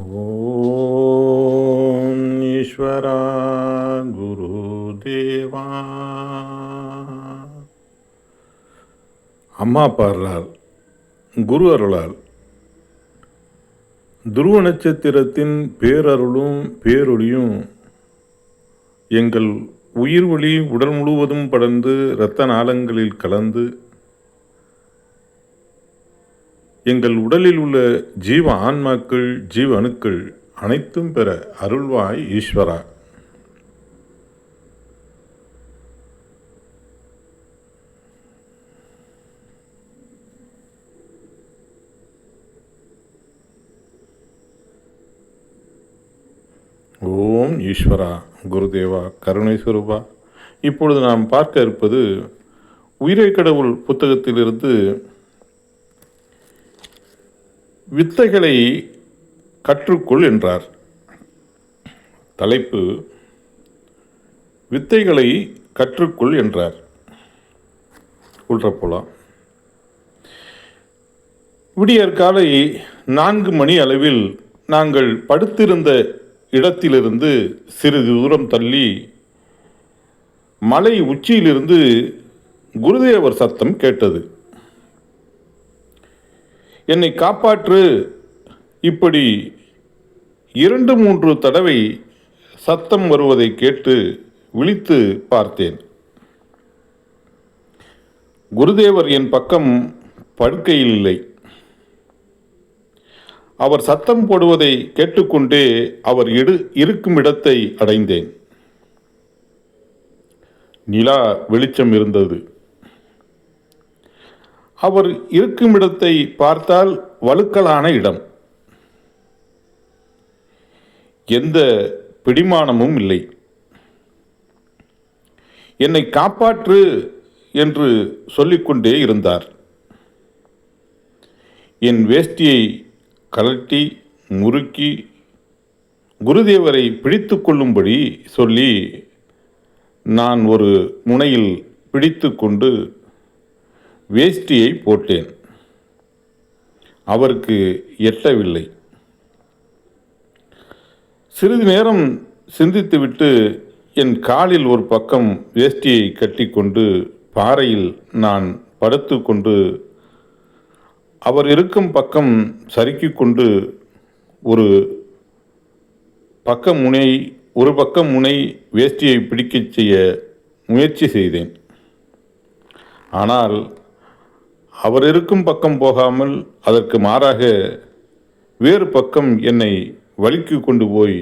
ஓம் ஈஸ்வரா குருதேவா. அம்மா பாடுறார். குரு அருளால் துருவ நட்சத்திரத்தின் பேரருளும் பேரொளியும் எங்கள் உயிர் ஒளி உடல் முழுவதும் படர்ந்து இரத்த நாளங்களில் கலந்து எங்கள் உடலில் உள்ள ஜீவ ஆன்மாக்கள் ஜீவ அணுக்கள் அனைத்தும் பெற அருள்வாய் ஈஸ்வரா. ஓம் ஈஸ்வரா குருதேவா கருணை சுரூபா. இப்பொழுது நாம் பார்க்க இருப்பது உயிரை கடவுள் புத்தகத்திலிருந்து வித்தைகளை கற்றுக்கொள் என்றார். தலைப்பு வித்தைகளை கற்றுக்கொள் என்றார். போலாம். விடியற்காலை 4 மணி அளவில் நாங்கள் படுத்திருந்த இடத்திலிருந்து சிறிது தூரம் தள்ளி மலை உச்சியிலிருந்து குருதேவர் சத்தம் கேட்டது. என்னை காப்பாற்று, இப்படி 2-3 தடவை சத்தம் வருவதை கேட்டு விழித்து பார்த்தேன். குருதேவர் என் பக்கம் படுக்கையில் இல்லை. அவர் சத்தம் போடுவதை கேட்டுக்கொண்டே அவர் இருக்கும் இடத்தை அடைந்தேன். நிலா வெளிச்சம் இருந்தது. அவர் இருக்கும் இடத்தை பார்த்தால் வழுக்கலான இடம். எந்த பிடிமானமும் இல்லை. என்னை காப்பாற்று என்று சொல்லிக்கொண்டே இருந்தார். என் வேஷ்டியை கழட்டி முறுக்கி குருதேவரை பிடித்து கொள்ளும்படி சொல்லி நான் ஒரு முனையில் பிடித்து கொண்டு வேஷ்டியை போட்டேன். அவருக்கு எட்டவில்லை. சிறிது நேரம் சிந்தித்துவிட்டு என் காலில் ஒரு பக்கம் வேஷ்டியை கட்டிக்கொண்டு பாறையில் நான் படுத்து கொண்டு அவர் இருக்கும் பக்கம் சறுக்கிக் கொண்டு ஒரு பக்கம் முனை வேஷ்டியை பிடிக்கச் செய்ய முயற்சி செய்தேன். ஆனால் அவர் இருக்கும் பக்கம் போகாமல் அதற்கு மாறாக வேறு பக்கம் என்னை வலிக்கு கொண்டு போய்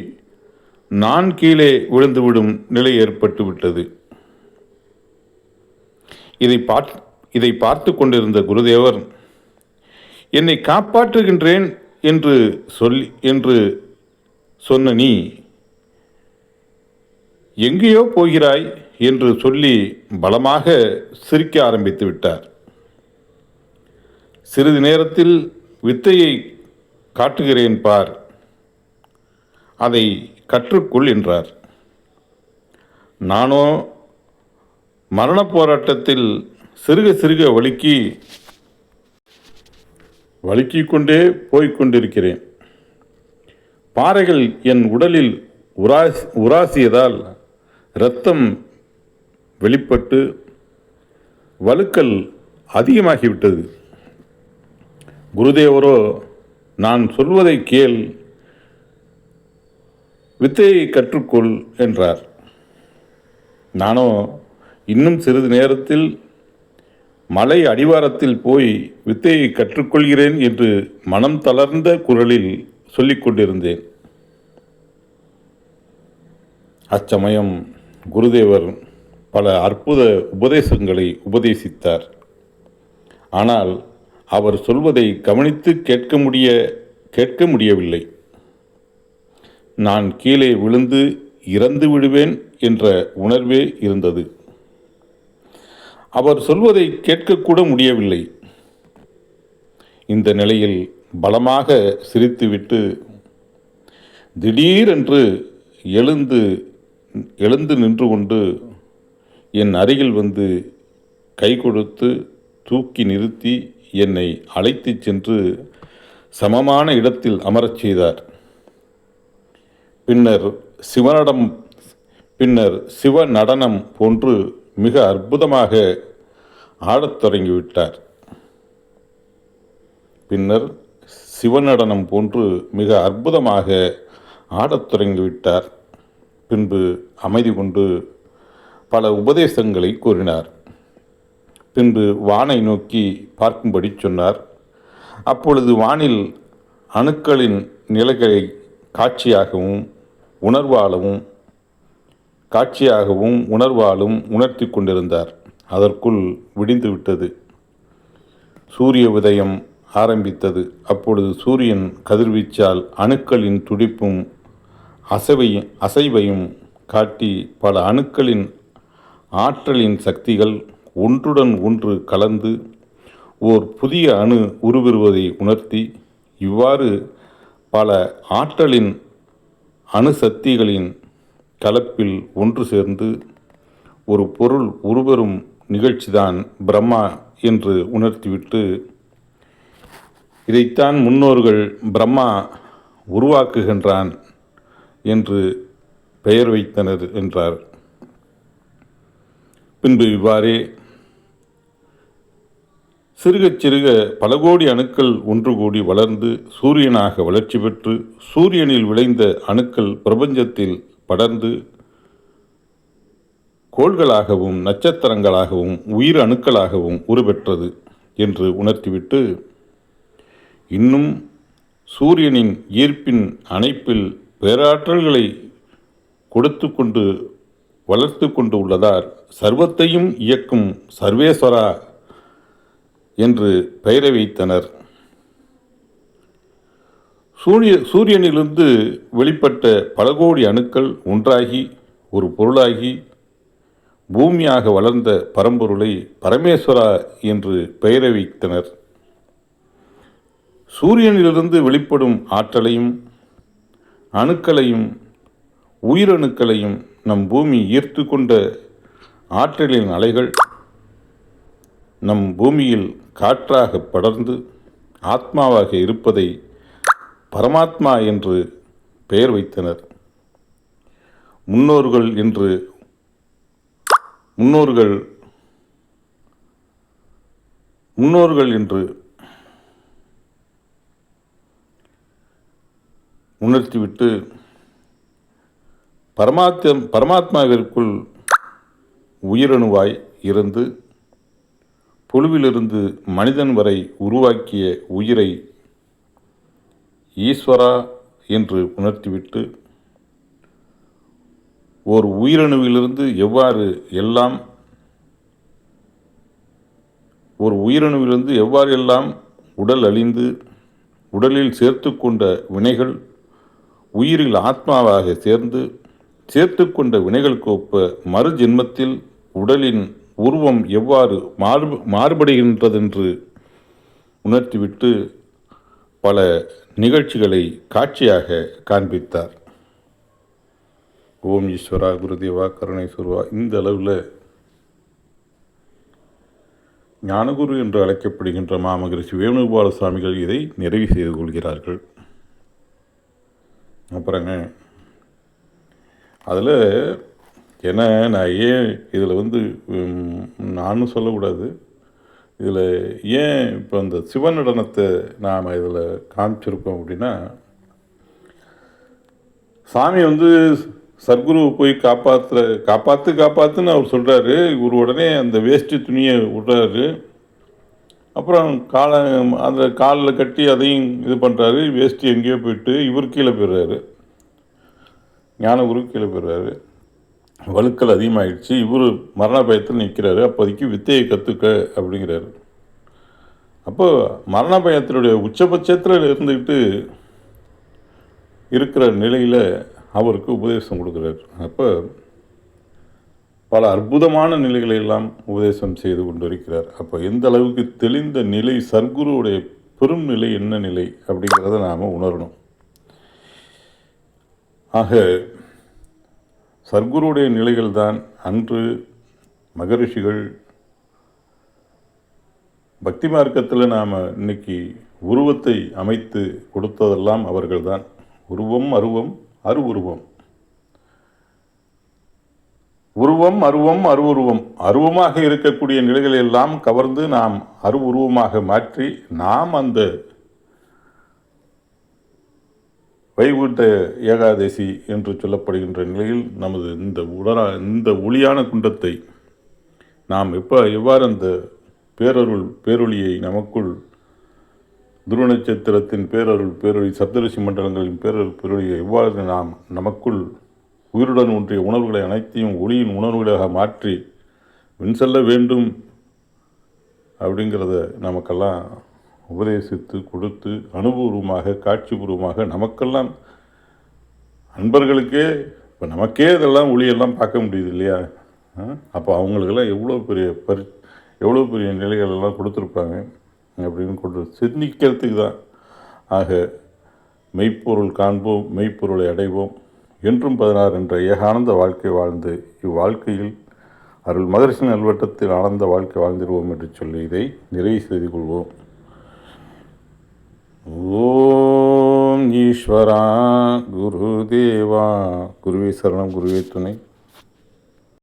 நான் கீழே விழுந்துவிடும் நிலை ஏற்பட்டு விட்டது. இதை பார்த்து கொண்டிருந்த குருதேவர், என்னை காப்பாற்றுகின்றேன் என்று சொன்ன நீ எங்கேயோ போகிறாய் என்று சொல்லி பலமாக சிரிக்க ஆரம்பித்து விட்டார். சிறிது நேரத்தில் வித்தையை காட்டுகிறேன் பார், அதை கற்றுக்கொள் என்றார். நானோ மரண போராட்டத்தில் சிறுக சிறுக வழுக்கிக் கொண்டே போய்கொண்டிருக்கிறேன். பாறைகள் என் உடலில் உராசியதால் இரத்தம் வெளிப்பட்டு வழுக்கல் அதிகமாகிவிட்டது. குருதேவரோ, நான் சொல்வதை கேள், வித்தையை கற்றுக்கொள் என்றார். நானோ இன்னும் சிறிது நேரத்தில் மலை அடிவாரத்தில் போய் வித்தையை கற்றுக்கொள்கிறேன் என்று மனம் தளர்ந்த குரலில் சொல்லிக் கொண்டிருந்தேன். அச்சமயம் குருதேவர் பல அற்புத உபதேசங்களை உபதேசித்தார். ஆனால் அவர் சொல்வதை கவனித்து கேட்க முடியவில்லை. நான் கீழே விழுந்து இறந்து விடுவேன் என்ற உணர்வே இருந்தது. அவர் சொல்வதை கேட்கக்கூட முடியவில்லை. இந்த நிலையில் பலமாக சிரித்துவிட்டு திடீரென்று எழுந்து நின்று கொண்டு என் அருகில் வந்து கை கொடுத்து தூக்கி நிறுத்தி என்னை அழைத்துச் சென்று சமமான இடத்தில் அமரச் செய்தார். பின்னர் சிவனடம் பின்னர் சிவ நடனம் போன்று மிக அற்புதமாக ஆடத் தொடங்கிவிட்டார். பின்னர் சிவநடனம் போன்று மிக அற்புதமாக ஆடத் தொடங்கிவிட்டார். பின்பு அமைதி கொண்டு பல உபதேசங்களை கூறினார். பின்பு வானை நோக்கி பார்க்கும்படி சொன்னார். அப்பொழுது வானில் அணுக்களின் நிலைகளை காட்சியாகவும் உணர்வாலும் உணர்த்தி கொண்டிருந்தார். அதற்குள் விடிந்துவிட்டது. சூரிய உதயம் ஆரம்பித்தது. அப்பொழுது சூரியன் கதிர்வீச்சால் அணுக்களின் துடிப்பும் அசைவையும் காட்டி பல அணுக்களின் ஆற்றலின் சக்திகள் ஒன்றுடன் ஒன்று கலந்து ஓர் புதிய அணு உருவெறுவதை உணர்த்தி, இவ்வாறு பல ஆற்றலின் அணுசக்திகளின் கலப்பில் ஒன்று சேர்ந்து ஒரு பொருள் உருவெறும் நிகழ்ச்சிதான் பிரம்மா என்று உணர்த்திவிட்டு, இதைத்தான் முன்னோர்கள் பிரம்மா உருவாக்குகின்றான் என்று பெயர் வைத்தனர் என்றார். பின்பு இவ்வாறே சிறுகச் சிறுக பல கோடி அணுக்கள் ஒன்று கூடி வளர்ந்து சூரியனாக வளர்ச்சி பெற்று, சூரியனில் விளைந்த அணுக்கள் பிரபஞ்சத்தில் படர்ந்து கோள்களாகவும் நட்சத்திரங்களாகவும் உயிர் அணுக்களாகவும் உருப்பெற்றது என்று உணர்த்திவிட்டு, இன்னும் சூரியனின் ஈர்ப்பின் அணைப்பில் பேராற்றல்களை கொடுத்து கொண்டு வளர்த்து கொண்டு உள்ளதால் சர்வத்தையும் இயக்கும் சர்வேஸ்வரா என்று பெயரை வைத்தனர். சூரியனிலிருந்து வெளிப்பட்ட பல கோடி அணுக்கள் ஒன்றாகி ஒரு பொருளாகி பூமியாக வளர்ந்த பரம்பொருளை பரமேஸ்வரா என்று பெயரை வைத்தனர். சூரியனிலிருந்து வெளிப்படும் ஆற்றலையும் அணுக்களையும் உயிரணுக்களையும் நம் பூமி ஈர்த்து கொண்ட ஆற்றலின் அலைகள் நம் பூமியில் காற்றாக படர்ந்து ஆத்மாவாக இருப்பதை பரமாத்மா என்று பெயர் வைத்தனர். முன்னோர்கள் என்று உணர்த்திவிட்டு, பரமாத்மாவிற்குள் உயிரணுவாய் இருந்து புழுவிலிருந்து மனிதன் வரை உருவாக்கிய உயிரை ஈஸ்வரா என்று உணர்த்திவிட்டு, ஓர் உயிரணுவிலிருந்து எவ்வாறு எல்லாம் உடல் அழிந்து உடலில் சேர்த்து கொண்ட வினைகள் உயிரில் ஆத்மாவாக சேர்த்து கொண்ட வினைகளுக்கு ஒப்ப மறு ஜென்மத்தில் உடலின் உருவம் எவ்வாறு மாறுபடுகின்றதென்று உணர்த்திவிட்டு பல நிகழ்ச்சிகளை காட்சியாக காண்பித்தார். ஓம் ஈஸ்வரா குருதேவா கருணை சுருவா. இந்த அளவில் ஞானகுரு என்று அழைக்கப்படுகின்ற மாமகரிஷி வேணுகோபால சுவாமிகள் இதை நிறைவு செய்து கொள்கிறார்கள். அப்புறங்க அதில் ஏன்னா நான் ஏன் இதில் நானும் சொல்லக்கூடாது, இதில் ஏன் இப்போ அந்த சிவநடனத்தை நாம் இதில் காமிச்சிருக்கோம் அப்படின்னா, சாமி சர்க்குருவை போய் காப்பாற்றுன்னு அவர் சொல்கிறாரு. இவர் உடனே அந்த வேஷ்டி துணியை விடுறாரு. அப்புறம் அந்த காலில் கட்டி அதையும் இது பண்ணுறாரு. வேஷ்டி எங்கேயோ போயிட்டு இவர் கீழே போயிடுறாரு, ஞானகுரு கீழே போயிடுறாரு. வழுக்கல் அதிகமாகிடுச்சு. இவர் மரண பயத்தில் நிற்கிறாரு. அப்போதைக்கு வித்தையை கற்றுக்க அப்படிங்கிறாரு. அப்போ மரண பயத்தினுடைய உச்சபட்சத்தில் இருந்துக்கிட்டு இருக்கிற நிலையில் அவருக்கு உபதேசம் கொடுக்குறாரு. அப்போ பல அற்புதமான நிலைகளை எல்லாம் உபதேசம் செய்து கொண்டு இருக்கிறார். அப்போ எந்த அளவுக்கு தெளிந்த நிலை, சர்க்குருவுடைய பெரும் நிலை என்ன நிலை அப்படிங்கிறத நாம் உணரணும். ஆக சர்க்குருவுடைய நிலைகள் தான் அன்று மகரிஷிகள் பக்தி மார்க்கத்தில் நாம் இன்னைக்கு உருவத்தை அமைத்து கொடுத்ததெல்லாம் அவர்கள்தான். உருவம் அருவம் அருவுருவம். உருவம், அருவம், அருவுருவம். அருவமாக இருக்கக்கூடிய நிலைகளை எல்லாம் கவர்ந்து நாம் அருவுருவமாக மாற்றி நாம் அந்த வைகுண்ட ஏகாதசி என்று சொல்லப்படுகின்ற நிலையில் நமது இந்த ஒளியான குண்டத்தை நாம் எவ்வாறு அந்த பேரொளியை நமக்குள் துருவ நட்சத்திரத்தின் பேரொளி சப்தரிஷி மண்டலங்களின் பேரொளியை எவ்வாறு நாம் நமக்குள் உயிருடன் ஒன்றிய உணர்வுகளை அனைத்தையும் ஒளியின் உணர்வுகளாக மாற்றி செல்ல வேண்டும் அப்படிங்கிறத நமக்கெல்லாம் உபதேசித்து கொடுத்து அனுபவபூர்வமாக காட்சிபூர்வமாக நமக்கெல்லாம் அன்பர்களுக்கே இப்போ நமக்கே இதெல்லாம் ஒளியெல்லாம் பார்க்க முடியுது இல்லையா? அப்போ அவங்களுக்கெல்லாம் எவ்வளோ பெரிய நிலைகளெல்லாம் கொடுத்துருப்பாங்க அப்படின்னு கொண்டு சிந்திக்கிறதுக்கு தான். ஆக மெய்ப்பொருள் காண்போம், மெய்ப்பொருளை அடைவோம், என்றும் 16 என்ற ஏகானந்த வாழ்க்கை வாழ்ந்து இவ்வாழ்க்கையில் அருள் மகரிஷி நல்வட்டத்தில் ஆனந்த வாழ்க்கை வாழ்ந்திருவோம் என்று சொல்லி இதை நிறைவு செய்து கொள்வோம். ஓம் ஈஸ்வரா குருதேவா. குருவே சரணம், குருவே துணை.